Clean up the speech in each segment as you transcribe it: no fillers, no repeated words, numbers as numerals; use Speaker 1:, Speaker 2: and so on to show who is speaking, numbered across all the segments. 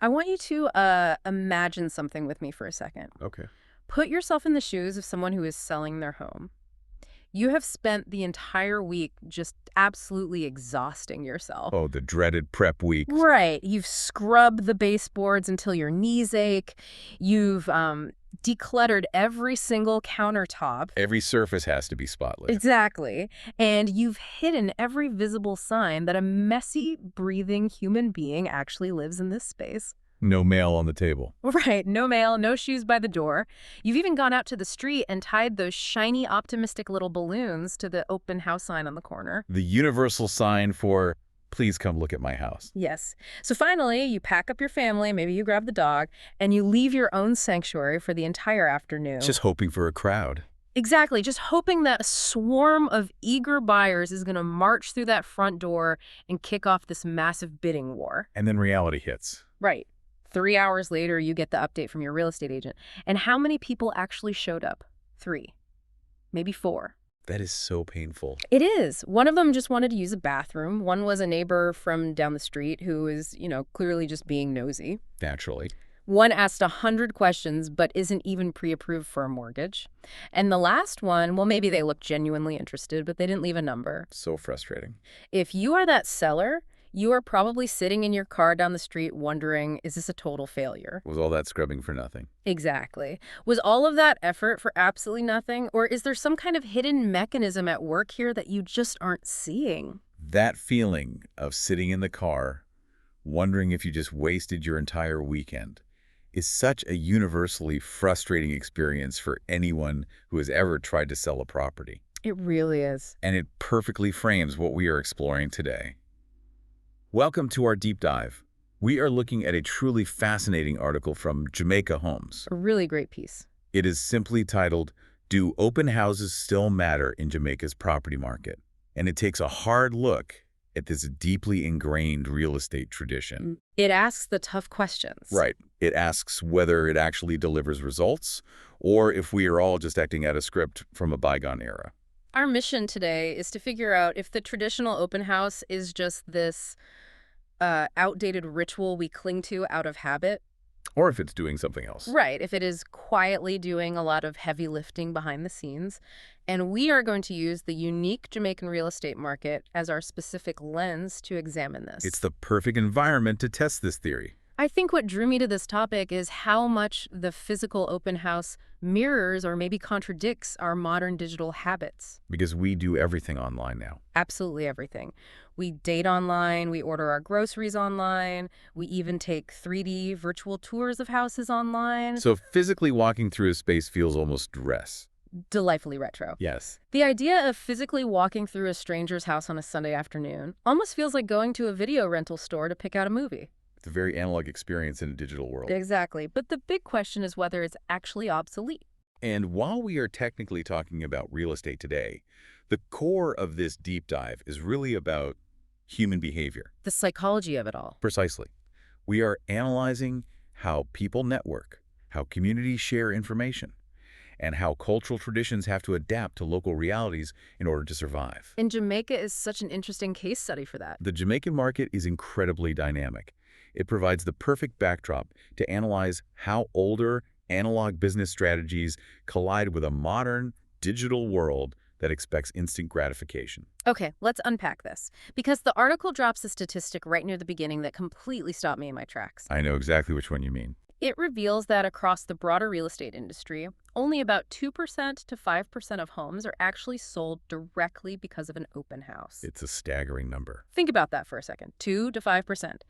Speaker 1: I want you to imagine something with me for a second.
Speaker 2: Okay.
Speaker 1: Put yourself in the shoes of someone who is selling their home. You have spent the entire week just absolutely exhausting yourself.
Speaker 2: Oh, the dreaded prep weeks.
Speaker 1: Right. You've scrubbed the baseboards until your knees ache. You've decluttered every single countertop.
Speaker 2: Every surface has to be spotless.
Speaker 1: Exactly. And you've hidden every visible sign that a messy, breathing human being actually lives in this space.
Speaker 2: No mail on the table.
Speaker 1: Right. No mail, no shoes by the door. You've even gone out to the street and tied those shiny, optimistic little balloons to the open house sign on the corner.
Speaker 2: The universal sign for, please come look at my house.
Speaker 1: Yes. So finally, you pack up your family, maybe you grab the dog, and you leave your own sanctuary for the entire afternoon.
Speaker 2: Just hoping for a crowd.
Speaker 1: Exactly. Just hoping that a swarm of eager buyers is going to march through that front door and kick off this massive bidding war.
Speaker 2: And then reality hits.
Speaker 1: Right. 3 hours later, you get the update from your real estate agent. And how many people actually showed up? 3. Maybe 4.
Speaker 2: That is so painful.
Speaker 1: It is. One of them just wanted to use a bathroom. One was a neighbor from down the street who is, clearly just being nosy.
Speaker 2: Naturally.
Speaker 1: One asked 100 questions but isn't even pre-approved for a mortgage. And the last one, well, maybe they looked genuinely interested, but they didn't leave a number.
Speaker 2: So frustrating.
Speaker 1: If you are that seller, you are probably sitting in your car down the street wondering, is this a total failure?
Speaker 2: Was all that scrubbing for nothing?
Speaker 1: Exactly. Was all of that effort for absolutely nothing? Or is there some kind of hidden mechanism at work here that you just aren't seeing?
Speaker 2: That feeling of sitting in the car, wondering if you just wasted your entire weekend, is such a universally frustrating experience for anyone who has ever tried to sell a property.
Speaker 1: It really is.
Speaker 2: And it perfectly frames what we are exploring today. Welcome to our deep dive. We are looking at a truly fascinating article from Jamaica Homes.
Speaker 1: A really great piece.
Speaker 2: It is simply titled, "Do Open Houses Still Matter in Jamaica's Property Market?" And it takes a hard look at this deeply ingrained real estate tradition.
Speaker 1: It asks the tough questions.
Speaker 2: Right. It asks whether it actually delivers results, or if we are all just acting out a script from a bygone era.
Speaker 1: Our mission today is to figure out if the traditional open house is just this outdated ritual we cling to out of habit.
Speaker 2: Or if it's doing something else.
Speaker 1: Right, if it is quietly doing a lot of heavy lifting behind the scenes. And we are going to use the unique Jamaican real estate market as our specific lens to examine this.
Speaker 2: It's the perfect environment to test this theory.
Speaker 1: I think what drew me to this topic is how much the physical open house mirrors or maybe contradicts our modern digital habits.
Speaker 2: Because we do everything online now.
Speaker 1: Absolutely everything. We date online, we order our groceries online, we even take 3D virtual tours of houses online.
Speaker 2: So physically walking through a space feels almost duress.
Speaker 1: Delightfully retro.
Speaker 2: Yes.
Speaker 1: The idea of physically walking through a stranger's house on a Sunday afternoon almost feels like going to a video rental store to pick out a movie.
Speaker 2: It's a very analog experience in a digital world.
Speaker 1: Exactly. But the big question is whether it's actually obsolete.
Speaker 2: And while we are technically talking about real estate today, the core of this deep dive is really about human behavior.
Speaker 1: The psychology of it all.
Speaker 2: Precisely. We are analyzing how people network, how communities share information, and how cultural traditions have to adapt to local realities in order to survive.
Speaker 1: And Jamaica is such an interesting case study for that.
Speaker 2: The Jamaican market is incredibly dynamic. It provides the perfect backdrop to analyze how older, analog business strategies collide with a modern, digital world that expects instant gratification.
Speaker 1: Okay, let's unpack this. Because the article drops a statistic right near the beginning that completely stopped me in my tracks.
Speaker 2: I know exactly which one you mean.
Speaker 1: It reveals that across the broader real estate industry, only about 2% to 5% of homes are actually sold directly because of an open house.
Speaker 2: It's a staggering number.
Speaker 1: Think about that for a second. 2 to 5%.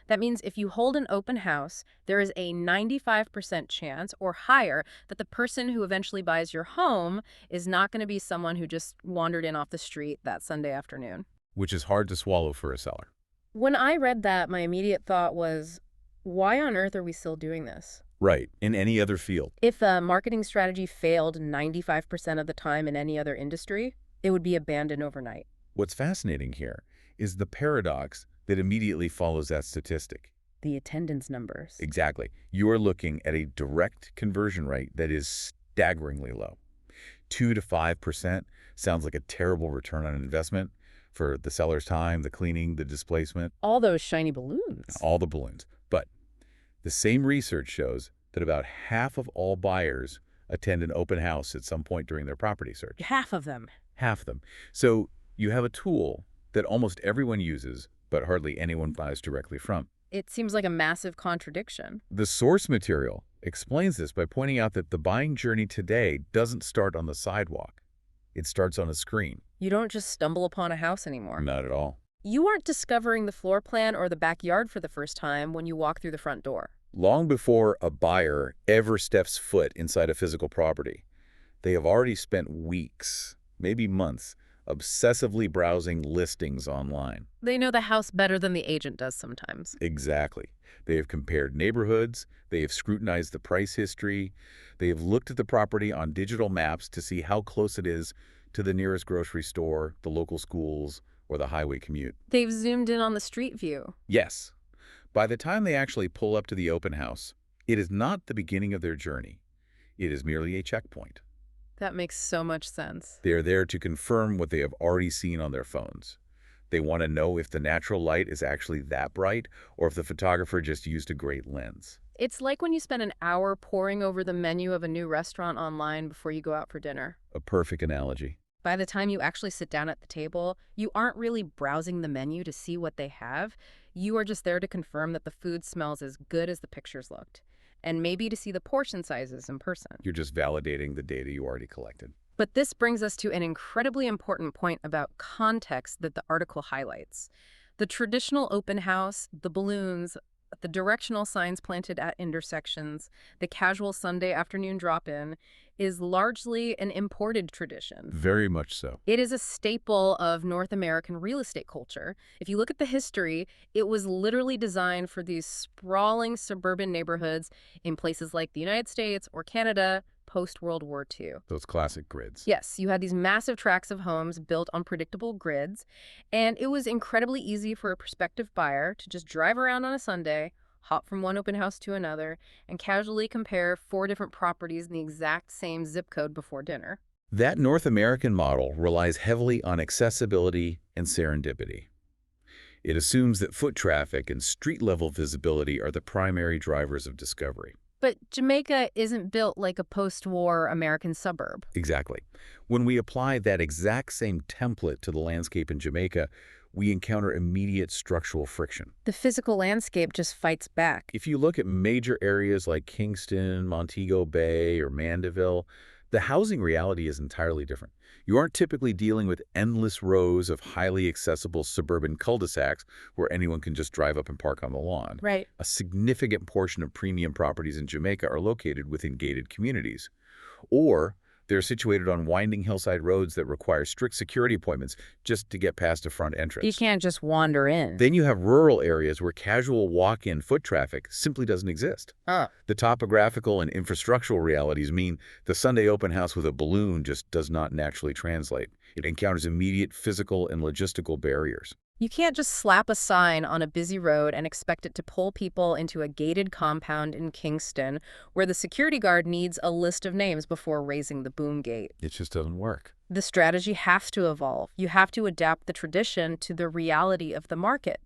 Speaker 1: That means if you hold an open house, there is a 95% chance or higher that the person who eventually buys your home is not going to be someone who just wandered in off the street that Sunday afternoon.
Speaker 2: Which is hard to swallow for a seller.
Speaker 1: When I read that, my immediate thought was, why on earth are we still doing this?
Speaker 2: Right, in any other field.
Speaker 1: If a marketing strategy failed 95% of the time in any other industry, it would be abandoned overnight.
Speaker 2: What's fascinating here is the paradox that immediately follows that statistic.
Speaker 1: The attendance numbers.
Speaker 2: Exactly. You are looking at a direct conversion rate that is staggeringly low. 2 to 5% sounds like a terrible return on investment for the seller's time, the cleaning, the displacement.
Speaker 1: All those shiny balloons.
Speaker 2: All the balloons. But The same research shows that about half of all buyers attend an open house at some point during their property search.
Speaker 1: Half of them.
Speaker 2: Half of them. So you have a tool that almost everyone uses, but hardly anyone buys directly from.
Speaker 1: It seems like a massive contradiction.
Speaker 2: The source material explains this by pointing out that the buying journey today doesn't start on the sidewalk. It starts on a screen.
Speaker 1: You don't just stumble upon a house anymore.
Speaker 2: Not at all.
Speaker 1: You aren't discovering the floor plan or the backyard for the first time when you walk through the front door.
Speaker 2: Long before a buyer ever steps foot inside a physical property, they have already spent weeks, maybe months, obsessively browsing listings online.
Speaker 1: They know the house better than the agent does sometimes.
Speaker 2: Exactly. They have compared neighborhoods, they have scrutinized the price history, they have looked at the property on digital maps to see how close it is to the nearest grocery store, the local schools, or the highway commute.
Speaker 1: They've zoomed in on the street view.
Speaker 2: Yes. By the time they actually pull up to the open house, it is not the beginning of their journey. It is merely a checkpoint.
Speaker 1: That makes so much sense.
Speaker 2: They are there to confirm what they have already seen on their phones. They want to know if the natural light is actually that bright or if the photographer just used a great lens.
Speaker 1: It's like when you spend an hour poring over the menu of a new restaurant online before you go out for dinner.
Speaker 2: A perfect analogy.
Speaker 1: By the time you actually sit down at the table, you aren't really browsing the menu to see what they have. You are just there to confirm that the food smells as good as the pictures looked, and maybe to see the portion sizes in person.
Speaker 2: You're just validating the data you already collected.
Speaker 1: But this brings us to an incredibly important point about context that the article highlights. The traditional open house, the balloons, the directional signs planted at intersections, the casual Sunday afternoon drop-in is largely an imported tradition.
Speaker 2: Very much so.
Speaker 1: It is a staple of North American real estate culture. If you look at the history, it was literally designed for these sprawling suburban neighborhoods in places like the United States or Canada post-World War II.
Speaker 2: Those classic grids.
Speaker 1: Yes, you had these massive tracts of homes built on predictable grids, and it was incredibly easy for a prospective buyer to just drive around on a Sunday, hop from one open house to another, and casually compare 4 different properties in the exact same zip code before dinner.
Speaker 2: That North American model relies heavily on accessibility and serendipity. It assumes that foot traffic and street-level visibility are the primary drivers of discovery.
Speaker 1: But Jamaica isn't built like a post-war American suburb.
Speaker 2: Exactly. When we apply that exact same template to the landscape in Jamaica, we encounter immediate structural friction.
Speaker 1: The physical landscape just fights back.
Speaker 2: If you look at major areas like Kingston, Montego Bay, or Mandeville, the housing reality is entirely different. You aren't typically dealing with endless rows of highly accessible suburban cul-de-sacs where anyone can just drive up and park on the lawn.
Speaker 1: Right.
Speaker 2: A significant portion of premium properties in Jamaica are located within gated communities. Or they're situated on winding hillside roads that require strict security appointments just to get past a front entrance.
Speaker 1: You can't just wander in.
Speaker 2: Then you have rural areas where casual walk-in foot traffic simply doesn't exist. The topographical and infrastructural realities mean the Sunday open house with a balloon just does not naturally translate. It encounters immediate physical and logistical barriers.
Speaker 1: You can't just slap a sign on a busy road and expect it to pull people into a gated compound in Kingston where the security guard needs a list of names before raising the boom gate.
Speaker 2: It just doesn't work.
Speaker 1: The strategy has to evolve. You have to adapt the tradition to the reality of the market.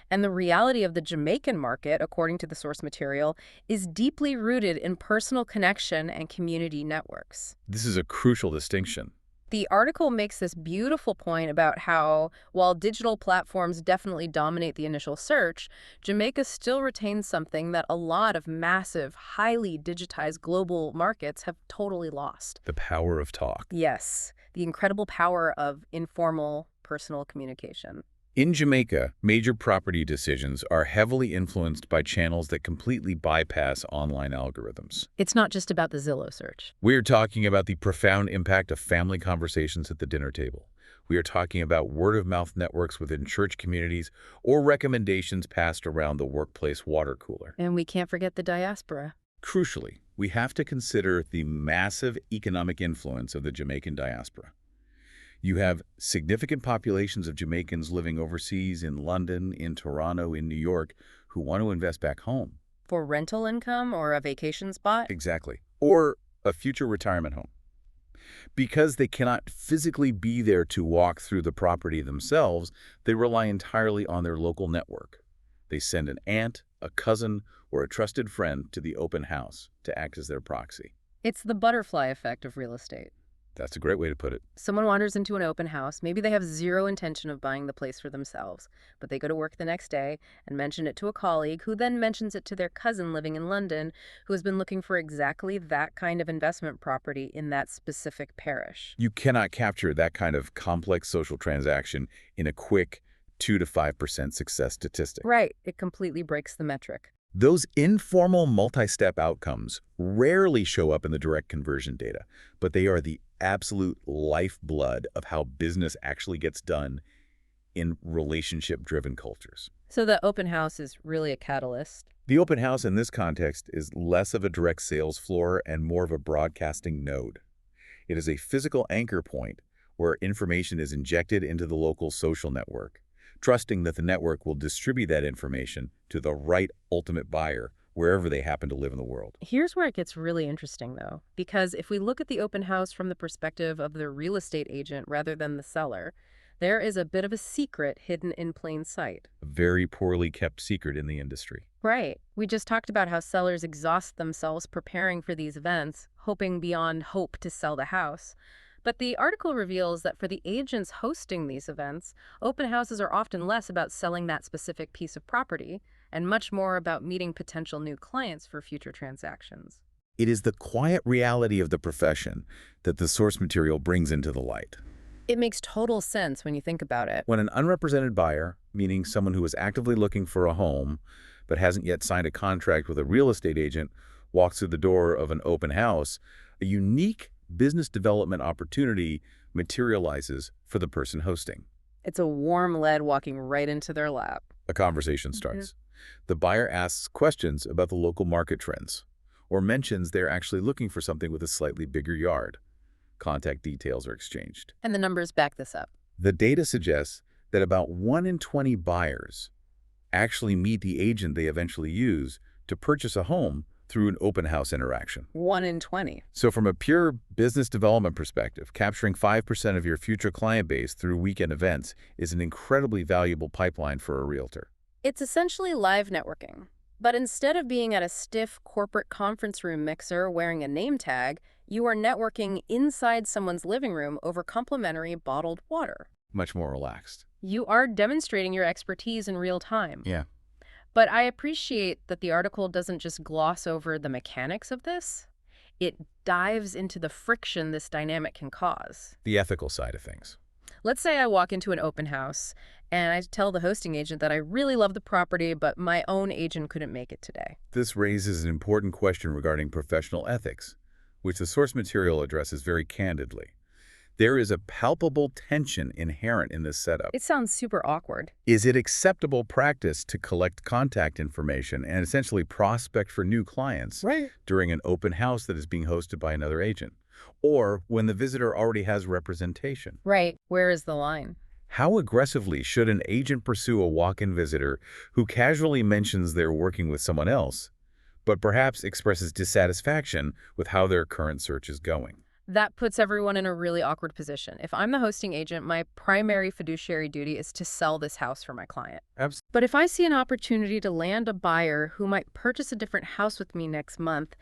Speaker 1: And the reality of the Jamaican market, according to the source material, is deeply rooted in personal connection and community networks.
Speaker 2: This is a crucial distinction.
Speaker 1: The article makes this beautiful point about how, while digital platforms definitely dominate the initial search, Jamaica still retains something that a lot of massive, highly digitized global markets have totally lost.
Speaker 2: The power of talk.
Speaker 1: Yes, the incredible power of informal, personal communication.
Speaker 2: In Jamaica, major property decisions are heavily influenced by channels that completely bypass online algorithms.
Speaker 1: It's not just about the Zillow search.
Speaker 2: We're talking about the profound impact of family conversations at the dinner table. We are talking about word-of-mouth networks within church communities or recommendations passed around the workplace water cooler.
Speaker 1: And we can't forget the diaspora.
Speaker 2: Crucially, we have to consider the massive economic influence of the Jamaican diaspora. You have significant populations of Jamaicans living overseas in London, in Toronto, in New York, who want to invest back home.
Speaker 1: For rental income or a vacation spot?
Speaker 2: Exactly. Or a future retirement home. Because they cannot physically be there to walk through the property themselves, they rely entirely on their local network. They send an aunt, a cousin, or a trusted friend to the open house to act as their proxy.
Speaker 1: It's the butterfly effect of real estate.
Speaker 2: That's a great way to put it.
Speaker 1: Someone wanders into an open house. Maybe they have zero intention of buying the place for themselves, but they go to work the next day and mention it to a colleague who then mentions it to their cousin living in London who has been looking for exactly that kind of investment property in that specific parish.
Speaker 2: You cannot capture that kind of complex social transaction in a quick 2 to 5% success statistic.
Speaker 1: Right. It completely breaks the metric.
Speaker 2: Those informal multi-step outcomes rarely show up in the direct conversion data, but they are the absolute lifeblood of how business actually gets done in relationship-driven cultures.
Speaker 1: So the open house is really a catalyst.
Speaker 2: The open house in this context is less of a direct sales floor and more of a broadcasting node. It is a physical anchor point where information is injected into the local social network, trusting that the network will distribute that information to the right ultimate buyer wherever they happen to live in the world.
Speaker 1: Here's where it gets really interesting, though, because if we look at the open house from the perspective of the real estate agent rather than the seller, there is a bit of a secret hidden in plain sight.
Speaker 2: A very poorly kept secret in the industry.
Speaker 1: Right. We just talked about how sellers exhaust themselves preparing for these events, hoping beyond hope to sell the house. But the article reveals that for the agents hosting these events, open houses are often less about selling that specific piece of property and much more about meeting potential new clients for future transactions.
Speaker 2: It is the quiet reality of the profession that the source material brings into the light.
Speaker 1: It makes total sense when you think about it.
Speaker 2: When an unrepresented buyer, meaning someone who is actively looking for a home but hasn't yet signed a contract with a real estate agent, walks through the door of an open house, a unique business development opportunity materializes for the person hosting.
Speaker 1: It's a warm lead walking right into their lap.
Speaker 2: A conversation starts. The buyer asks questions about the local market trends or mentions they're actually looking for something with a slightly bigger yard. Contact details are exchanged.
Speaker 1: And the numbers back this up.
Speaker 2: The data suggests that about 1 in 20 buyers actually meet the agent they eventually use to purchase a home through an open house interaction.
Speaker 1: 1 in 20.
Speaker 2: So from a pure business development perspective, capturing 5% of your future client base through weekend events is an incredibly valuable pipeline for a realtor.
Speaker 1: It's essentially live networking. But instead of being at a stiff corporate conference room mixer wearing a name tag, you are networking inside someone's living room over complimentary bottled water.
Speaker 2: Much more relaxed.
Speaker 1: You are demonstrating your expertise in real time.
Speaker 2: Yeah.
Speaker 1: But I appreciate that the article doesn't just gloss over the mechanics of this. It dives into the friction this dynamic can cause.
Speaker 2: The ethical side of things.
Speaker 1: Let's say I walk into an open house and I tell the hosting agent that I really love the property, but my own agent couldn't make it today.
Speaker 2: This raises an important question regarding professional ethics, which the source material addresses very candidly. There is a palpable tension inherent in this setup.
Speaker 1: It sounds super awkward.
Speaker 2: Is it acceptable practice to collect contact information and essentially prospect for new clients during an open house that is being hosted by another agent? Or when the visitor already has representation?
Speaker 1: Right. Where is the line?
Speaker 2: How aggressively should an agent pursue a walk-in visitor who casually mentions they're working with someone else, but perhaps expresses dissatisfaction with how their current search is going?
Speaker 1: That puts everyone in a really awkward position. If I'm the hosting agent, my primary fiduciary duty is to sell this house for my client.
Speaker 2: Absolutely.
Speaker 1: But if I see an opportunity to land a buyer who might purchase a different house with me next month,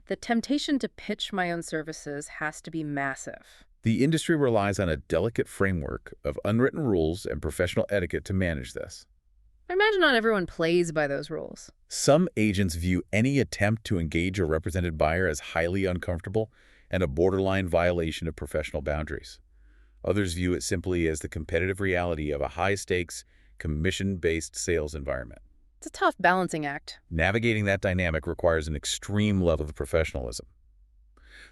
Speaker 1: the temptation to pitch my own services has to be massive.
Speaker 2: The industry relies on a delicate framework of unwritten rules and professional etiquette to manage this.
Speaker 1: I imagine not everyone plays by those rules.
Speaker 2: Some agents view any attempt to engage a represented buyer as highly uncomfortable and a borderline violation of professional boundaries. Others view it simply as the competitive reality of a high-stakes, commission-based sales environment.
Speaker 1: It's a tough balancing act.
Speaker 2: Navigating that dynamic requires an extreme level of professionalism.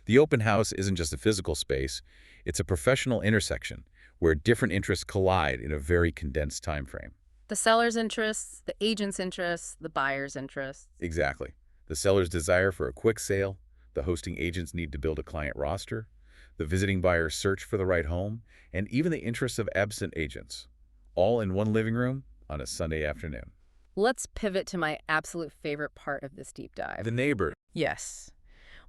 Speaker 2: The open house isn't just a physical space, it's a professional intersection where different interests collide in a very condensed time frame.
Speaker 1: The seller's interests, the agent's interests, the buyer's interests.
Speaker 2: Exactly. The seller's desire for a quick sale, the hosting agent's need to build a client roster, the visiting buyer's search for the right home, and even the interests of absent agents, all in one living room on a Sunday afternoon.
Speaker 1: Let's pivot to my absolute favorite part of this deep dive.
Speaker 2: The neighbor.
Speaker 1: Yes.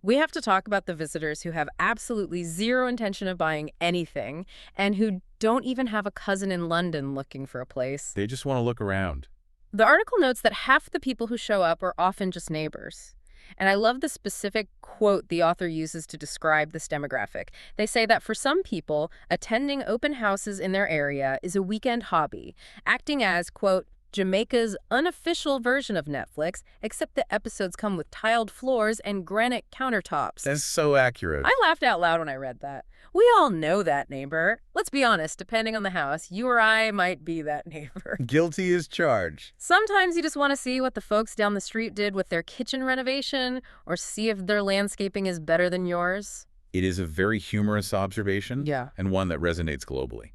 Speaker 1: We have to talk about the visitors who have absolutely zero intention of buying anything and who don't even have a cousin in London looking for a place.
Speaker 2: They just want to look around.
Speaker 1: The article notes that half the people who show up are often just neighbors. And I love the specific quote the author uses to describe this demographic. They say that for some people, attending open houses in their area is a weekend hobby, acting as, quote, Jamaica's unofficial version of Netflix, except the episodes come with tiled floors and granite countertops.
Speaker 2: That's so accurate.
Speaker 1: I laughed out loud when I read that. We all know that neighbor. Let's be honest, depending on the house, you or I might be that neighbor.
Speaker 2: Guilty as charged.
Speaker 1: Sometimes you just want to see what the folks down the street did with their kitchen renovation or see if their landscaping is better than yours.
Speaker 2: It is a very humorous observation,
Speaker 1: Yeah.
Speaker 2: and one that resonates globally.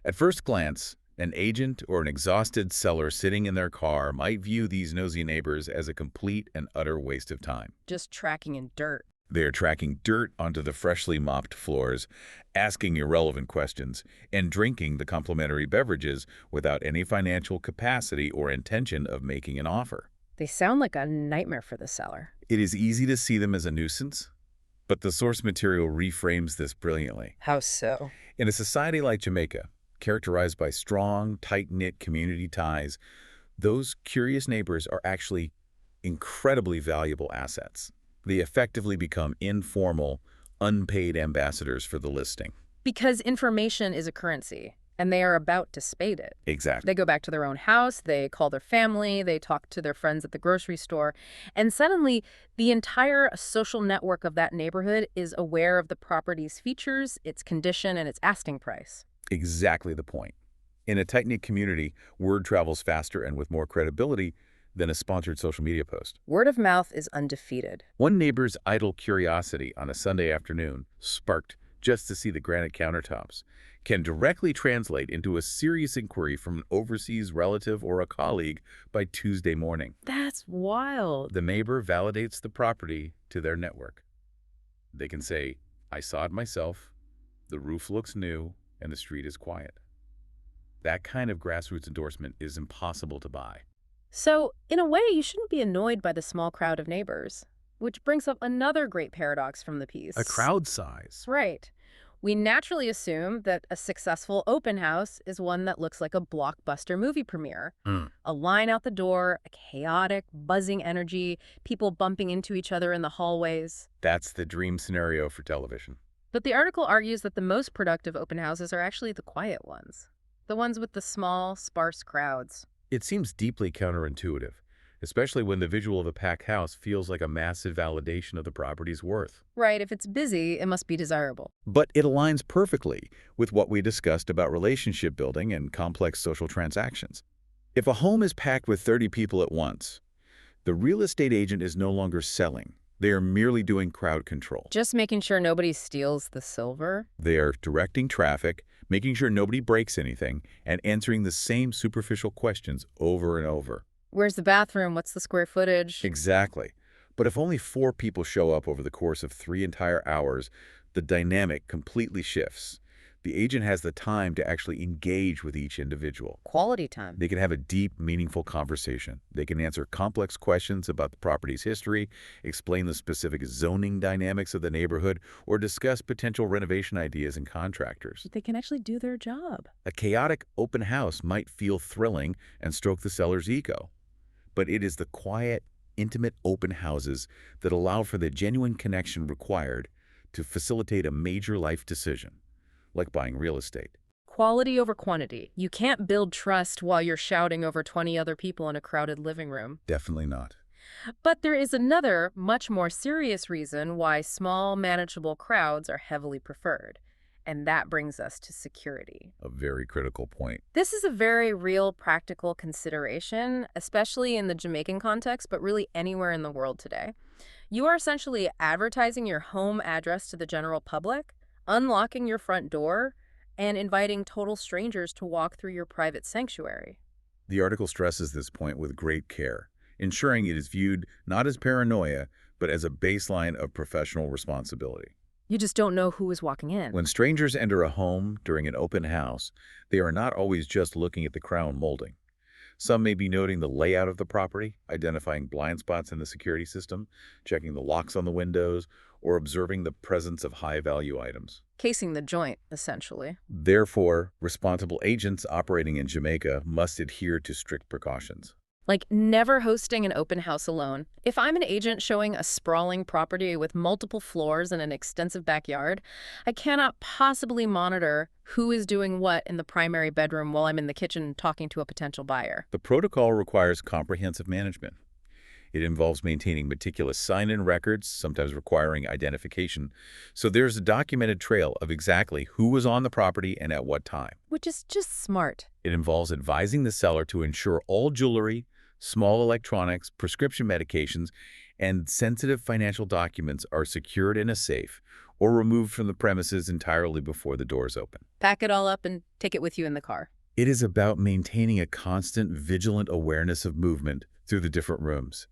Speaker 2: At first glance, an agent or an exhausted seller sitting in their car might view these nosy neighbors as a complete and utter waste of time.
Speaker 1: Just tracking in dirt.
Speaker 2: They are tracking dirt onto the freshly mopped floors, asking irrelevant questions, and drinking the complimentary beverages without any financial capacity or intention of making an offer.
Speaker 1: They sound like a nightmare for the seller.
Speaker 2: It is easy to see them as a nuisance, but the source material reframes this brilliantly.
Speaker 1: How so?
Speaker 2: In a society like Jamaica, characterized by strong, tight-knit community ties, those curious neighbors are actually incredibly valuable assets. They effectively become informal, unpaid ambassadors for the listing.
Speaker 1: Because information is a currency, and they are about to spade it.
Speaker 2: Exactly.
Speaker 1: They go back to their own house, they call their family, they talk to their friends at the grocery store, and suddenly the entire social network of that neighborhood is aware of the property's features, its condition, and its asking price.
Speaker 2: Exactly the point. In a tight-knit community, word travels faster and with more credibility than a sponsored social media post.
Speaker 1: Word of mouth is undefeated.
Speaker 2: One neighbor's idle curiosity on a Sunday afternoon, sparked just to see the granite countertops, can directly translate into a serious inquiry from an overseas relative or a colleague by Tuesday morning.
Speaker 1: That's wild.
Speaker 2: The neighbor validates the property to their network. They can say, I saw it myself, the roof looks new, and the street is quiet. That kind of grassroots endorsement is impossible to buy.
Speaker 1: So, in a way, you shouldn't be annoyed by the small crowd of neighbors, which brings up another great paradox from the piece.
Speaker 2: A crowd size.
Speaker 1: Right. We naturally assume that a successful open house is one that looks like a blockbuster movie premiere. A line out the door, a chaotic, buzzing energy, people bumping into each other in the hallways.
Speaker 2: That's the dream scenario for television.
Speaker 1: But the article argues that the most productive open houses are actually the quiet ones. The ones with the small, sparse crowds.
Speaker 2: It seems deeply counterintuitive, especially when the visual of a packed house feels like a massive validation of the property's worth.
Speaker 1: Right, if it's busy, it must be desirable.
Speaker 2: But it aligns perfectly with what we discussed about relationship building and complex social transactions. If a home is packed with 30 people at once, the real estate agent is no longer selling. They are merely doing crowd control.
Speaker 1: Just making sure nobody steals the silver?
Speaker 2: They are directing traffic, making sure nobody breaks anything, and answering the same superficial questions over and over.
Speaker 1: Where's the bathroom? What's the square footage?
Speaker 2: Exactly. But if only 4 people show up over the course of 3 entire hours, the dynamic completely shifts. The agent has the time to actually engage with each individual.
Speaker 1: Quality time.
Speaker 2: They can have a deep, meaningful conversation. They can answer complex questions about the property's history, explain the specific zoning dynamics of the neighborhood, or discuss potential renovation ideas and contractors.
Speaker 1: They can actually do their job.
Speaker 2: A chaotic open house might feel thrilling and stroke the seller's ego, but it is the quiet, intimate open houses that allow for the genuine connection required to facilitate a major life decision, like buying real estate.
Speaker 1: Quality over quantity. You can't build trust while you're shouting over 20 other people in a crowded living room.
Speaker 2: Definitely not.
Speaker 1: But there is another, much more serious reason why small, manageable crowds are heavily preferred. And that brings us to security.
Speaker 2: A very critical point.
Speaker 1: This is a very real, practical consideration, especially in the Jamaican context, but really anywhere in the world today. You are essentially advertising your home address to the general public, unlocking your front door, and inviting total strangers to walk through your private sanctuary.
Speaker 2: The article stresses this point with great care, ensuring it is viewed not as paranoia, but as a baseline of professional responsibility.
Speaker 1: You just don't know who is walking in.
Speaker 2: When strangers enter a home during an open house, they are not always just looking at the crown molding. Some may be noting the layout of the property, identifying blind spots in the security system, checking the locks on the windows, or observing the presence of high-value items.
Speaker 1: Casing the joint, essentially.
Speaker 2: Therefore, responsible agents operating in Jamaica must adhere to strict precautions.
Speaker 1: Like never hosting an open house alone. If I'm an agent showing a sprawling property with multiple floors and an extensive backyard, I cannot possibly monitor who is doing what in the primary bedroom while I'm in the kitchen talking to a potential buyer.
Speaker 2: The protocol requires comprehensive management. It involves maintaining meticulous sign-in records, sometimes requiring identification, so there's a documented trail of exactly who was on the property and at what time.
Speaker 1: Which is just smart.
Speaker 2: It involves advising the seller to ensure all jewelry, small electronics, prescription medications, and sensitive financial documents are secured in a safe or removed from the premises entirely before the doors open.
Speaker 1: Pack it all up and take it with you in the car.
Speaker 2: It is about maintaining a constant, vigilant awareness of movement through the different rooms.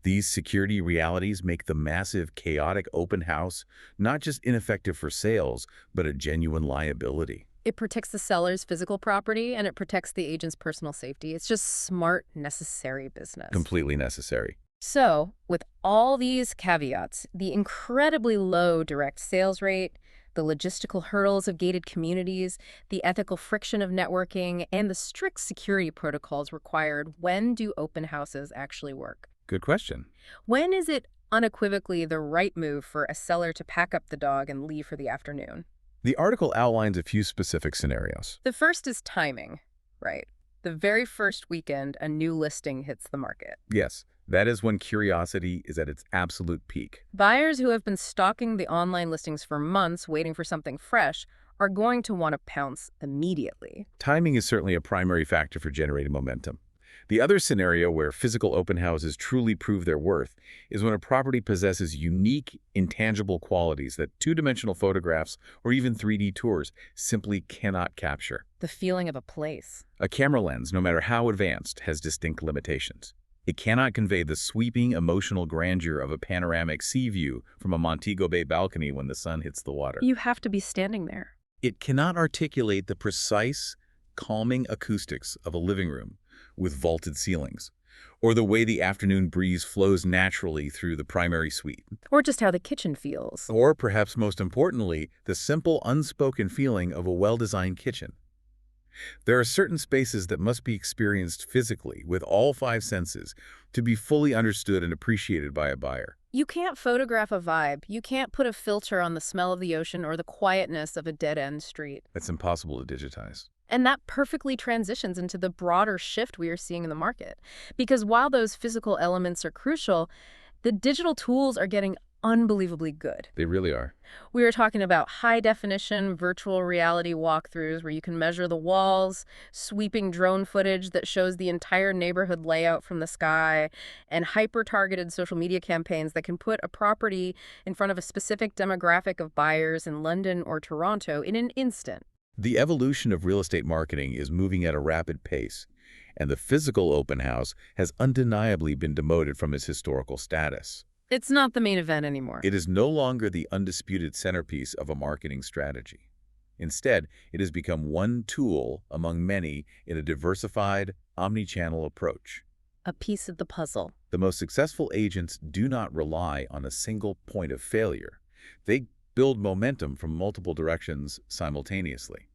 Speaker 2: These security realities make the massive, chaotic open house not just ineffective for sales, but a genuine liability.
Speaker 1: It protects the seller's physical property and it protects the agent's personal safety. It's just smart, necessary business.
Speaker 2: Completely necessary.
Speaker 1: So, with all these caveats, the incredibly low direct sales rate, the logistical hurdles of gated communities, the ethical friction of networking, and the strict security protocols required, when do open houses actually work?
Speaker 2: Good question.
Speaker 1: When is it unequivocally the right move for a seller to pack up the dog and leave for the afternoon?
Speaker 2: The article outlines a few specific scenarios.
Speaker 1: The first is timing, right? The very first weekend a new listing hits the market.
Speaker 2: Yes, that is when curiosity is at its absolute peak.
Speaker 1: Buyers who have been stalking the online listings for months waiting for something fresh are going to want to pounce immediately.
Speaker 2: Timing is certainly a primary factor for generating momentum. The other scenario where physical open houses truly prove their worth is when a property possesses unique, intangible qualities that two-dimensional photographs or even 3D tours simply cannot capture.
Speaker 1: The feeling of a place.
Speaker 2: A camera lens, no matter how advanced, has distinct limitations. It cannot convey the sweeping, emotional grandeur of a panoramic sea view from a Montego Bay balcony when the sun hits the water.
Speaker 1: You have to be standing there.
Speaker 2: It cannot articulate the precise, calming acoustics of a living room with vaulted ceilings, or the way the afternoon breeze flows naturally through the primary suite.
Speaker 1: Or just how the kitchen feels.
Speaker 2: Or, perhaps most importantly, the simple, unspoken feeling of a well-designed kitchen. There are certain spaces that must be experienced physically with all five senses to be fully understood and appreciated by a buyer.
Speaker 1: You can't photograph a vibe. You can't put a filter on the smell of the ocean or the quietness of a dead-end street.
Speaker 2: It's impossible to digitize.
Speaker 1: And that perfectly transitions into the broader shift we are seeing in the market. Because while those physical elements are crucial, the digital tools are getting unbelievably good.
Speaker 2: They really are.
Speaker 1: We are talking about high-definition virtual reality walkthroughs where you can measure the walls, sweeping drone footage that shows the entire neighborhood layout from the sky, and hyper-targeted social media campaigns that can put a property in front of a specific demographic of buyers in London or Toronto in an instant.
Speaker 2: The evolution of real estate marketing is moving at a rapid pace, and the physical open house has undeniably been demoted from its historical status.
Speaker 1: It's not the main event anymore.
Speaker 2: It is no longer the undisputed centerpiece of a marketing strategy. Instead, it has become one tool among many in a diversified, omni-channel approach.
Speaker 1: A piece of the puzzle.
Speaker 2: The most successful agents do not rely on a single point of failure. They build momentum from multiple directions simultaneously.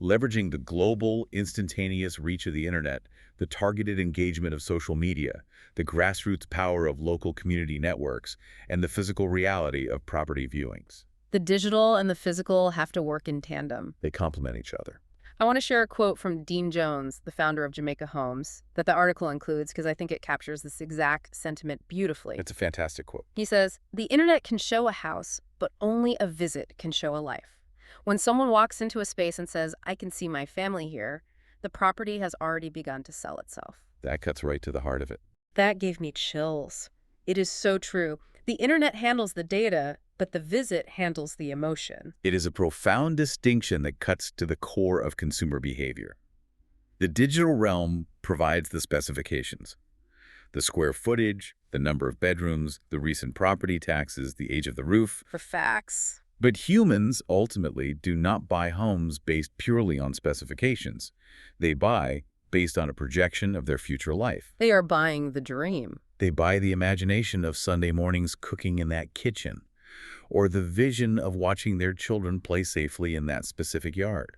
Speaker 2: Leveraging the global, instantaneous reach of the internet, the targeted engagement of social media, the grassroots power of local community networks, and the physical reality of property viewings.
Speaker 1: The digital and the physical have to work in tandem.
Speaker 2: They complement each other.
Speaker 1: I want to share a quote from Dean Jones, the founder of Jamaica Homes, that the article includes because I think it captures this exact sentiment beautifully.
Speaker 2: It's a fantastic quote.
Speaker 1: He says, "The internet can show a house, but only a visit can show a life. When someone walks into a space and says, 'I can see my family here,' the property has already begun to sell itself."
Speaker 2: That cuts right to the heart of it.
Speaker 1: That gave me chills. It is so true. The internet handles the data, but the visit handles the emotion.
Speaker 2: It is a profound distinction that cuts to the core of consumer behavior. The digital realm provides the specifications. The square footage, the number of bedrooms, the recent property taxes, the age of the roof.
Speaker 1: For facts.
Speaker 2: But humans ultimately do not buy homes based purely on specifications. They buy based on a projection of their future life.
Speaker 1: They are buying the dream.
Speaker 2: They buy the imagination of Sunday mornings cooking in that kitchen, or the vision of watching their children play safely in that specific yard.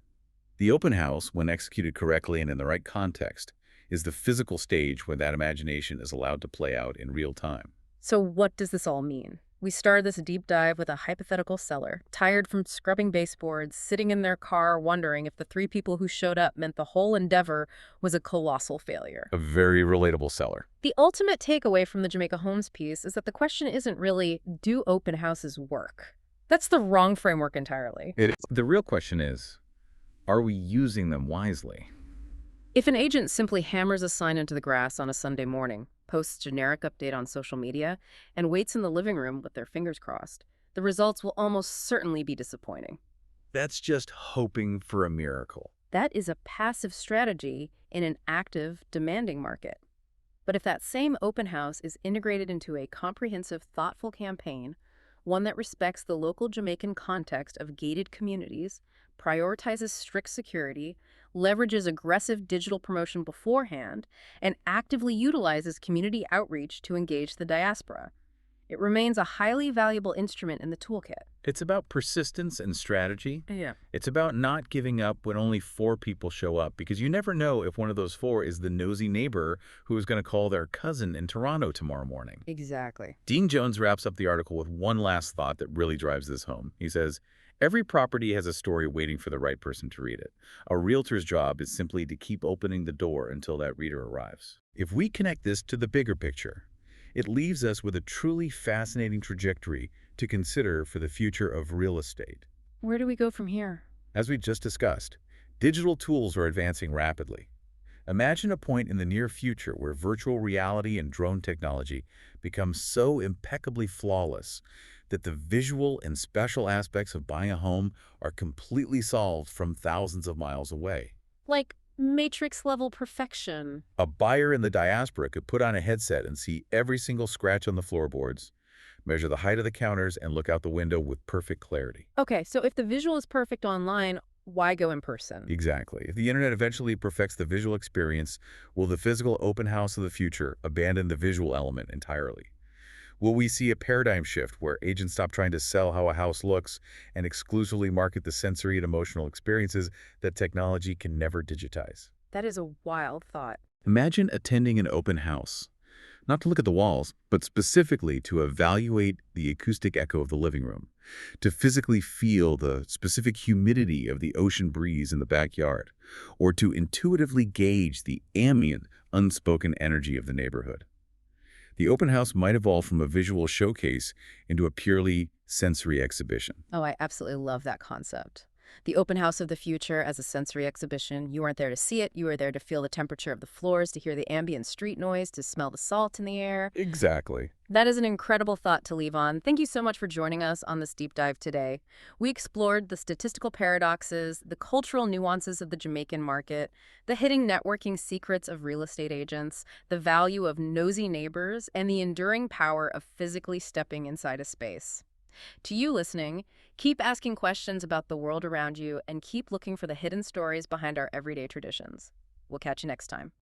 Speaker 2: The open house, when executed correctly and in the right context, is the physical stage when that imagination is allowed to play out in real time.
Speaker 1: So what does this all mean? We started this deep dive with a hypothetical seller, tired from scrubbing baseboards, sitting in their car wondering if the three people who showed up meant the whole endeavor was a colossal failure.
Speaker 2: A very relatable seller.
Speaker 1: The ultimate takeaway from the Jamaica Homes piece is that the question isn't really, do open houses work? That's the wrong framework entirely.
Speaker 2: The real question is, are we using them wisely?
Speaker 1: If an agent simply hammers a sign into the grass on a Sunday morning, posts generic update on social media, and waits in the living room with their fingers crossed, the results will almost certainly be disappointing.
Speaker 2: That's just hoping for a miracle.
Speaker 1: That is a passive strategy in an active, demanding market. But if that same open house is integrated into a comprehensive, thoughtful campaign, one that respects the local Jamaican context of gated communities, prioritizes strict security, leverages aggressive digital promotion beforehand, and actively utilizes community outreach to engage the diaspora, it remains a highly valuable instrument in the toolkit.
Speaker 2: It's about persistence and strategy.
Speaker 1: Yeah.
Speaker 2: It's about not giving up when only 4 people show up, because you never know if one of those 4 is the nosy neighbor who is going to call their cousin in Toronto tomorrow morning.
Speaker 1: Exactly.
Speaker 2: Dean Jones wraps up the article with one last thought that really drives this home. He says, every property has a story waiting for the right person to read it. A realtor's job is simply to keep opening the door until that reader arrives. If we connect this to the bigger picture, it leaves us with a truly fascinating trajectory to consider for the future of real estate.
Speaker 1: Where do we go from here?
Speaker 2: As we just discussed, digital tools are advancing rapidly. Imagine a point in the near future where virtual reality and drone technology become so impeccably flawless that the visual and special aspects of buying a home are completely solved from thousands of miles away.
Speaker 1: Like Matrix-level perfection.
Speaker 2: A buyer in the diaspora could put on a headset and see every single scratch on the floorboards, measure the height of the counters, and look out the window with perfect clarity.
Speaker 1: Okay, so if the visual is perfect online, why go in person?
Speaker 2: Exactly. If the internet eventually perfects the visual experience, will the physical open house of the future abandon the visual element entirely? Will we see a paradigm shift where agents stop trying to sell how a house looks and exclusively market the sensory and emotional experiences that technology can never digitize?
Speaker 1: That is a wild thought.
Speaker 2: Imagine attending an open house, not to look at the walls, but specifically to evaluate the acoustic echo of the living room, to physically feel the specific humidity of the ocean breeze in the backyard, or to intuitively gauge the ambient, unspoken energy of the neighborhood. The open house might evolve from a visual showcase into a purely sensory exhibition.
Speaker 1: Oh, I absolutely love that concept. The open house of the future as a sensory exhibition. You weren't there to see it. You were there to feel the temperature of the floors, to hear the ambient street noise, to smell the salt in the air.
Speaker 2: Exactly.
Speaker 1: That is an incredible thought to leave on. Thank you so much for joining us on this deep dive today. We explored the statistical paradoxes, the cultural nuances of the Jamaican market, the hidden networking secrets of real estate agents, the value of nosy neighbors, and the enduring power of physically stepping inside a space. To you listening, keep asking questions about the world around you and keep looking for the hidden stories behind our everyday traditions. We'll catch you next time.